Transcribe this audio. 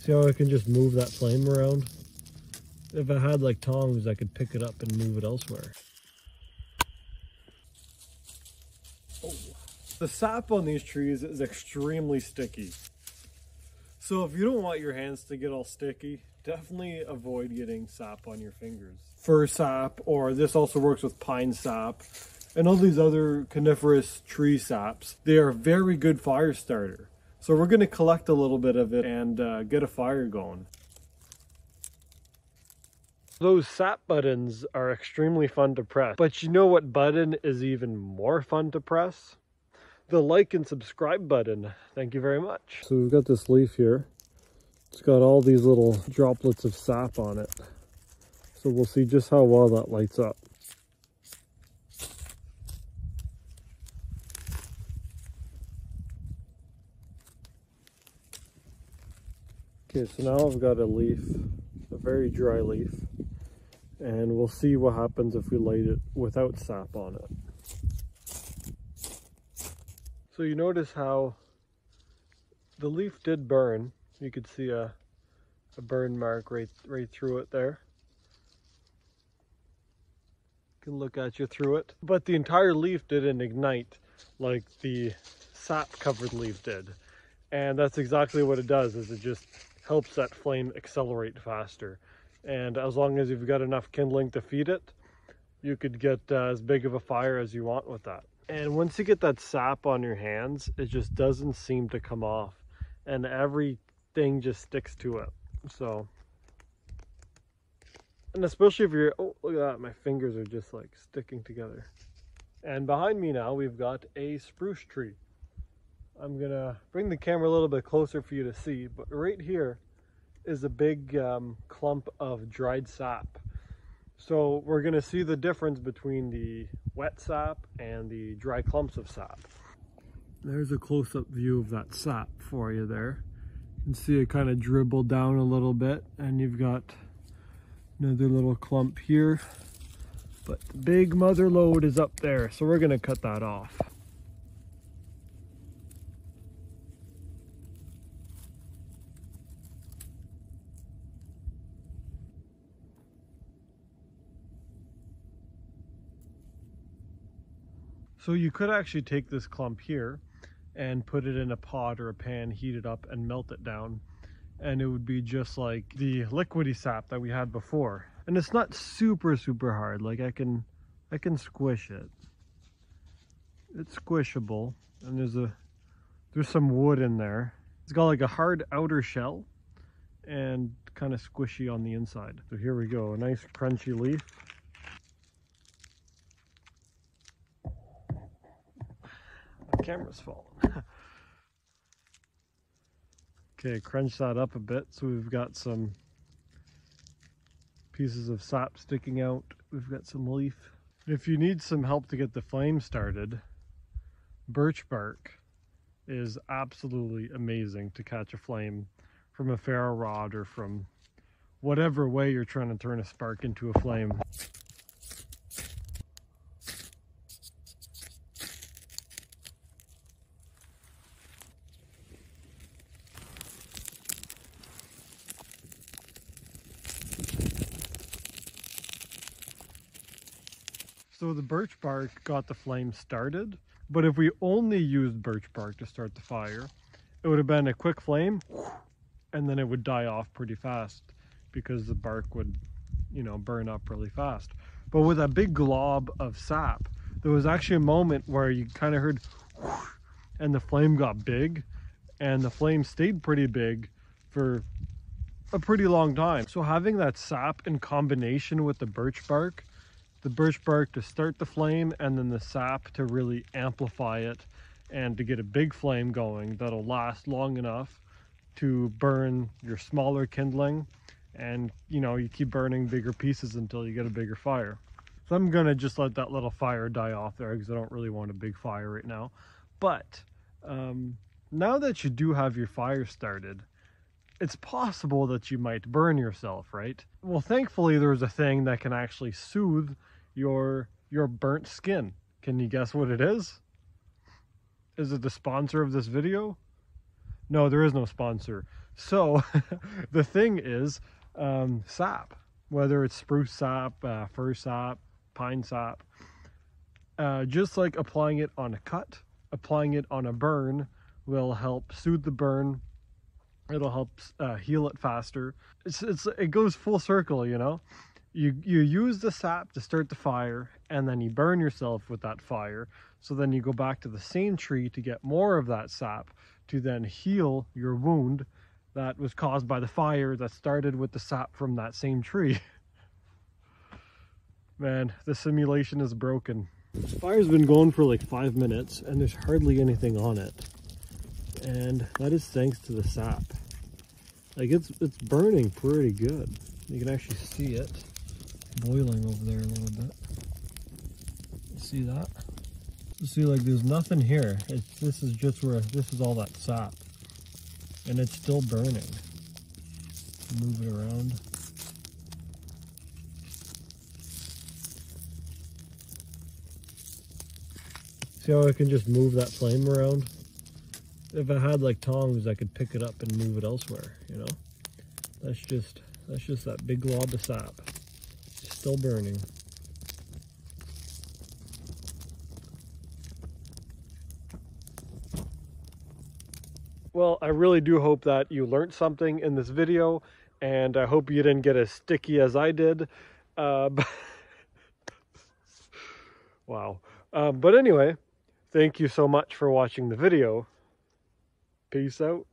See how I can just move that flame around? If I had like tongs, I could pick it up and move it elsewhere. Oh. The sap on these trees is extremely sticky. So if you don't want your hands to get all sticky, definitely avoid getting sap on your fingers. Fir sap, or this also works with pine sap, and all these other coniferous tree saps, they are a very good fire starter. So we're going to collect a little bit of it and get a fire going. Those sap buttons are extremely fun to press, but you know what button is even more fun to press? The like and subscribe button. Thank you very much. So we've got this leaf here. It's got all these little droplets of sap on it. So we'll see just how well that lights up. Okay, so now I've got a leaf, a very dry leaf, and we'll see what happens if we light it without sap on it. So you notice how the leaf did burn. You could see a burn mark right through it there. You can look at you through it. But the entire leaf didn't ignite like the sap covered leaf did. And that's exactly what it does, is it just helps that flame accelerate faster. And as long as you've got enough kindling to feed it, you could get as big of a fire as you want with that. And once you get that sap on your hands, it just doesn't seem to come off, and everything just sticks to it. So, and especially if you're, oh, look at that, my fingers are just like sticking together. And behind me now, we've got a spruce tree. I'm gonna bring the camera a little bit closer for you to see, but right here is a big clump of dried sap. So we're gonna see the difference between the wet sap and the dry clumps of sap. There's a close-up view of that sap for you there. You can see it kind of dribble down a little bit, and you've got another little clump here. But the big mother lode is up there, so we're gonna cut that off. So you could actually take this clump here and put it in a pot or a pan, heat it up and melt it down. And it would be just like the liquidy sap that we had before. And it's not super hard. Like I can squish it. It's squishable. And there's some wood in there. It's got like a hard outer shell and kind of squishy on the inside. So here we go, a nice crunchy leaf. Camera's falling. Okay, crunch that up a bit so we've got some pieces of sap sticking out. We've got some leaf. If you need some help to get the flame started, birch bark is absolutely amazing to catch a flame from a ferro rod or from whatever way you're trying to turn a spark into a flame. So the birch bark got the flame started, but if we only used birch bark to start the fire, it would have been a quick flame and then it would die off pretty fast because the bark would, you know, burn up really fast. But with a big glob of sap, there was actually a moment where you kind of heard and the flame got big, and the flame stayed pretty big for a pretty long time. So having that sap in combination with the birch bark to start the flame, and then the sap to really amplify it and to get a big flame going that'll last long enough to burn your smaller kindling, and you know, you keep burning bigger pieces until you get a bigger fire. So I'm gonna just let that little fire die off there because I don't really want a big fire right now. But now that you do have your fire started, it's possible that you might burn yourself, right? Well, thankfully there's a thing that can actually soothe your burnt skin. Can you guess what it is? Is it the sponsor of this video? No, there is no sponsor. So the thing is, sap, whether it's spruce sap, fir sap, pine sap, just like applying it on a cut, applying it on a burn will help soothe the burn. It'll help heal it faster. It goes full circle, you know. You use the sap to start the fire, and then you burn yourself with that fire. So then you go back to the same tree to get more of that sap to then heal your wound that was caused by the fire that started with the sap from that same tree. Man, the simulation is broken. This fire's been going for like 5 minutes and there's hardly anything on it. And that is thanks to the sap. Like it's burning pretty good. You can actually see it boiling over there a little bit. See that? You see, like there's nothing here. This is just where, this is all that sap. And it's still burning. Move it around. See how I can just move that flame around? If I had like tongs, I could pick it up and move it elsewhere, you know? That's just that big glob of sap. Still burning. Well, I really do hope that you learned something in this video, and I hope you didn't get as sticky as I did. Wow. But anyway, thank you so much for watching the video. Peace out.